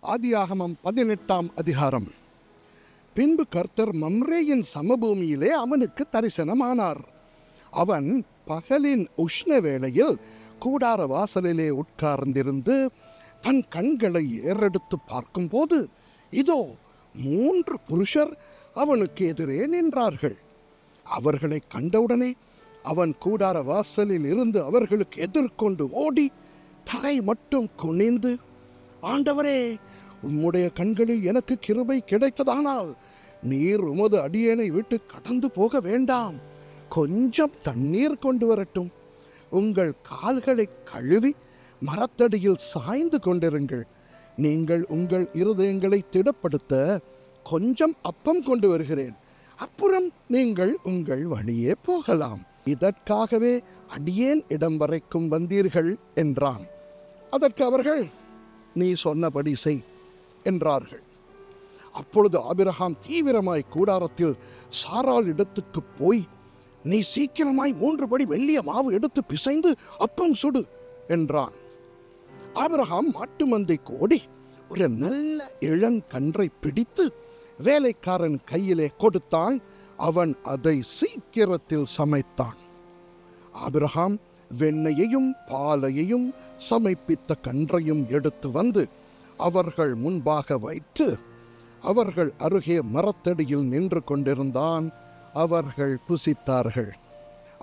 ஆதியாகமம் 18ஆம் அதிகாரம். பின்பு கர்த்தர் மம்ரேயின் சமபூமியிலே அவனுக்கு தரிசனமானார். அவன் பகலின் உஷ்ண வேளையில் கூடார வாசலிலே உட்கார்ந்திருந்து தன் கண்களை ஏறெடுத்து பார்க்கும்போது, இதோ 3 புருஷர் அவனுக்கு எதிரே நின்றார்கள். அவர்களை கண்டவுடனே அவன் கூடார வாசலில் இருந்து அவர்களுக்கு எதிர்கொண்டு ஓடி தரை மட்டும் குனிந்து, ஆண்டவரே, உம்முடைய கண்களில் எனக்கு கிருபை கிடைத்ததானால் நீர் உமது அடியேனை விட்டு கடந்து போக வேண்டாம், கொஞ்சம் தண்ணீர் கொண்டு வரட்டும், உங்கள் கால்களை கழுவி மரத்தடியில் சாய்ந்து கொண்டிருங்கள், நீங்கள் உங்கள் இருதயங்களை திடப்படுத்த கொஞ்சம் அப்பம் கொண்டு வருகிறேன், அப்புறம் நீங்கள் உங்கள் வழியே போகலாம், இதற்காகவே அடியேன் இடம் வரைக்கும் வந்தீர்கள் என்றான். அதற்கு அவர்கள், நீ சொன்னபடி செய் என்றார்கள். அப்பொழுது ஆபிரகாம் தீவிரமாய் கூடாரத்தில் சாராள் இடத்துக்கு போய், நீ சீக்கிரமாய் 3 படி மெல்லிய மாவு எடுத்து பிசைந்து அப்பம் சுடு என்றான். ஆபிரகாம் மாட்டு மந்தைக்கு ஓடி ஒரு நல்ல இளங்கன்றை பிடித்து வேலைக்காரன் கையிலே கொடுத்தான். அவன் அதை சீக்கிரத்தில் சமைத்தான். ஆபிரகாம் வெண்ணெயையும் பாலையையும் சமைப்பித்த கன்றையும் எடுத்து வந்து அவர்கள் முன்பாக வைத்து அவர்கள் அருகே மரத்தடியில் நின்று கொண்டிருந்தான். அவர்கள் புசித்தார்கள்.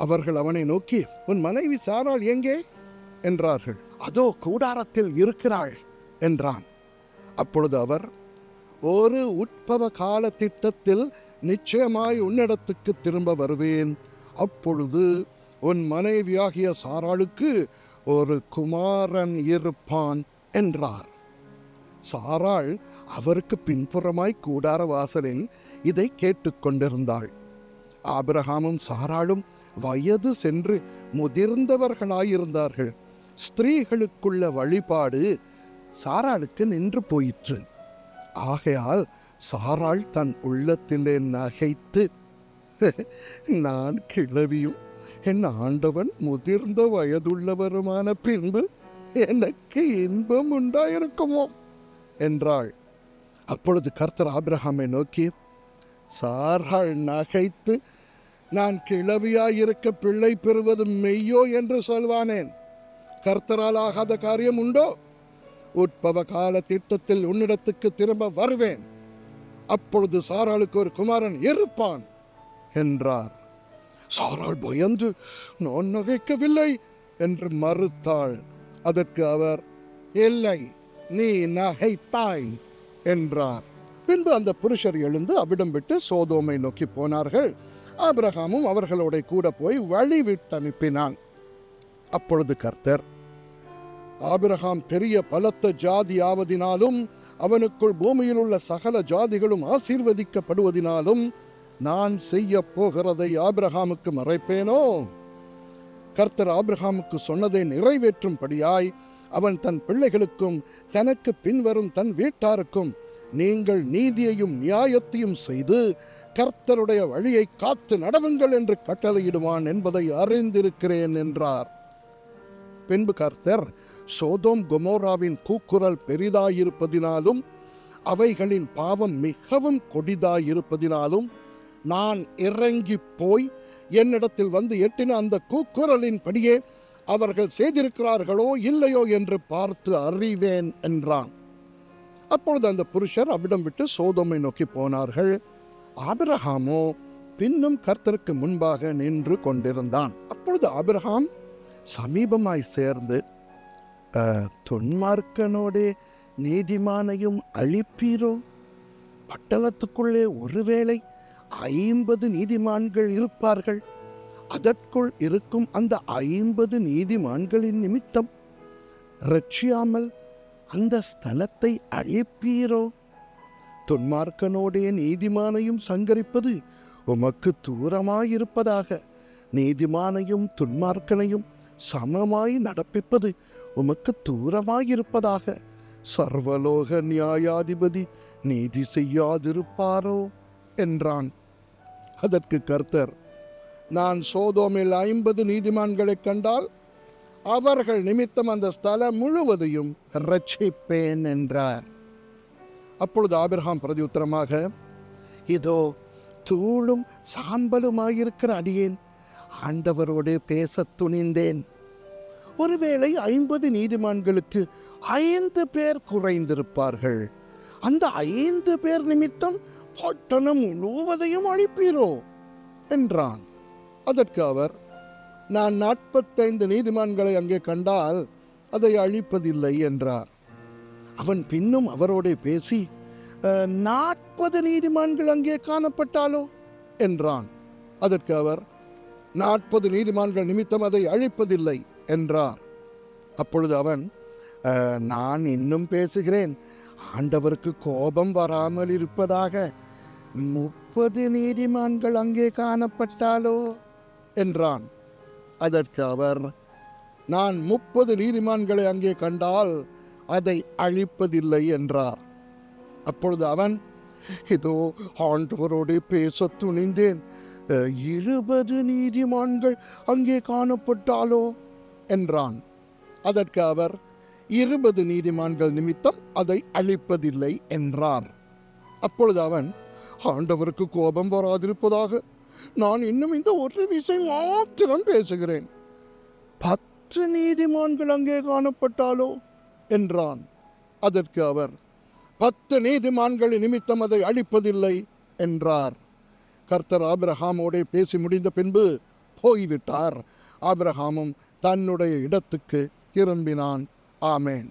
அவர்கள் அவனை நோக்கி, உன் மனைவி சாராள் எங்கே என்றார்கள். அதோ கூடாரத்தில் இருக்கிறாள் என்றான். அப்பொழுது அவர், ஒரு உட்பவ கால திட்டத்தில் நிச்சயமாய் உன்னிடத்துக்கு திரும்ப வருவேன், அப்பொழுது உன் மனைவியாகிய சாராளுக்கு ஒரு குமாரன் இருப்பான் என்றார். சாராள் அவருக்கு பின்புறமாய் கூடார வாசலில் இதை கேட்டுக்கொண்டிருந்தாள். ஆபிரகாமும் சாராளும் வயது சென்று முதிர்ந்தவர்களாயிருந்தார்கள். ஸ்திரீகளுக்குள்ள வழிபாடு சாராளுக்கு நின்று போயிற்று. ஆகையால் சாராள் தன் உள்ளத்திலே நகைத்து, நான் கிழவியும் என் ஆண்டவன் முதிர்ந்த வயதுள்ளவருமான பின்பு எனக்கு இன்பம் உண்டாயிருக்குமோ என்றாள். அப்பொழுது கர்த்தர் ஆபிரகாமை நோக்கி, சாராள் நகைத்து, நான் கிழவியாயிருக்க பிள்ளை பெறுவது மெய்யோ என்று சொல்வானேன்? கர்த்தரால் ஆகாத காரியம் உண்டோ? உட்பவ கால திட்டத்தில் உன்னிடத்துக்கு திரும்ப வருவேன், அப்பொழுது சாராளுக்கு ஒரு குமாரன் இருப்பான் என்றார். சாராள் பயந்து, நான் நகைக்கவில்லை என்று மறுத்தாள். அதற்கு அவர், இல்லை, நீ நகைத்தாய் என்றார். பின்பு அந்த புருஷர் எழுந்து அவ்விடம் விட்டு சோதோமை நோக்கி போனார்கள். ஆபிரகாமும் அவர்களோட கூட போய் வழி விட்டு அனுப்பினான். அப்பொழுது கர்த்தர், ஆபிரகாம் பெரிய பலத்த ஜாதி ஆவதினாலும் அவனுக்குள் பூமியில் உள்ள சகல ஜாதிகளும் ஆசீர்வதிக்கப்படுவதினாலும் நான் செய்ய போகிறதை ஆபிரகாமுக்கு மறைப்பேனோ? கர்த்தர் ஆபிரகாமுக்கு சொன்னதை நிறைவேற்றும்படியாய் அவன் தன் பிள்ளைகளுக்கும் தனக்கு பின்வரும் தன் வீட்டாருக்கும் நீங்கள் நீதியையும் நியாயத்தையும் செய்து கர்த்தருடைய வழியை காத்து நடவுங்கள் என்று கட்டளையிடுவான் என்பதை அறிந்திருக்கிறேன் என்றார். பின்பு கர்த்தர் சோதோம் கொமோராவின் கூக்குரல் பெரிதாயிருப்பதினாலும் அவைகளின் பாவம் மிகவும் கொடிதாயிருப்பதினாலும் நான் இறங்கி போய் என்னிடத்தில் வந்து எட்டின அந்த கூக்குரலின் படியே அவர்கள் செய்திருக்கிறார்களோ இல்லையோ என்று பார்த்து அறிவேன் என்றான். அப்பொழுது அந்த புருஷர் அவ்விடம் விட்டு சோதோமை நோக்கி போனார்கள். ஆபிரகாமோ பின்னும் கர்த்தருக்கு முன்பாக நின்று கொண்டிருந்தான். அப்பொழுது ஆபிரகாம் சமீபமாய் சேர்ந்து, துன்மார்க்கனோடே நீதிமானையும் அழிப்பீரோ? பட்டணத்துக்குள்ளே ஒருவேளை 50 நீதிமான்கள் இருப்பார்கள், அதற்குள் இருக்கும் அந்த 50 நீதிமான்களின் நிமித்தம் ரட்சியாமல் அந்த ஸ்தலத்தை அழிப்பீரோ? துன்மார்க்கனோடைய நீதிமானையும் சங்கரிப்பது உமக்கு தூரமாயிருப்பதாக, நீதிமானையும் துன்மார்க்கனையும் சமமாய் நடப்பிப்பது உமக்கு தூரமாயிருப்பதாக, சர்வலோக நியாயாதிபதி நீதி செய்யாதிருப்பாரோ என்றான். அதற்கு கர்த்தர், நான் சோதோமில் 50 நீதிமான்களை கண்டால் அவர்கள் நிமித்தம் அந்த ஸ்தலம் முழுவதையும் ரட்சிப்பேன் என்றார். அப்பொழுது ஆபிரகாம் பிரதியுத்தரமாக, இதோ தூளும் சாம்பலுமாயிருக்கிற அடியேன் ஆண்டவரோடு பேசத் துணிந்தேன். ஒருவேளை 50 நீதிமான்களுக்கு 5 பேர் குறைந்திருப்பார்கள். அந்த 5 பேர் நிமித்தம் பட்டணம் முழுவதையும் அழிப்பீரோ என்றான். அதற்கு அவர், நான் 45 நீதிமான்களை அங்கே கண்டால் அதை அழிப்பதில்லை என்றார். அவன் பின்னும் அவரோடு பேசி, 40 நீதிமான்கள் அங்கே காணப்பட்டாலோ என்றான். அதற்கு அவர், 40 நீதிமான்கள் நிமித்தம் அதை அழிப்பதில்லை என்றார். அப்பொழுது அவன், நான் இன்னும் பேசுகிறேன், ஆண்டவருக்கு கோபம் வராமல் இருப்பதாக 30 நீதிமான்கள் அங்கே காணப்பட்டாலோ என்றான். அதற்கு அவர், நான் 30 நீதிமான்களை அங்கே கண்டால் அதை அழிப்பதில்லை என்றார். அப்பொழுது அவன், இதோ ஆண்டவரோடு பேச துணிந்தேன், 20 நீதிமான்கள் அங்கே காணப்பட்டாலோ என்றான். அதற்கு அவர், 20 நீதிமான்கள் நிமித்தம் அதை அழிப்பதில்லை என்றார். அப்பொழுது அவன், ஆண்டவருக்கு கோபம் வராதிருப்பதாக நான் இன்னும் இந்த ஒரு விஷயம் மாத்திரம் பேசுகிறேன், 10 நீதிமான்கள் அங்கே காணப்பட்டாலோ என்றான். அதற்கு அவர், 10 நீதிமான்கள் நிமித்தம் அதை அழிப்பதில்லை என்றார். கர்த்தர் ஆபிரகாமோடே பேசி முடிந்த பின்பு போய்விட்டார். ஆபிரகாமும் தன்னுடைய இடத்துக்கு திரும்பினான். ஆமேன்.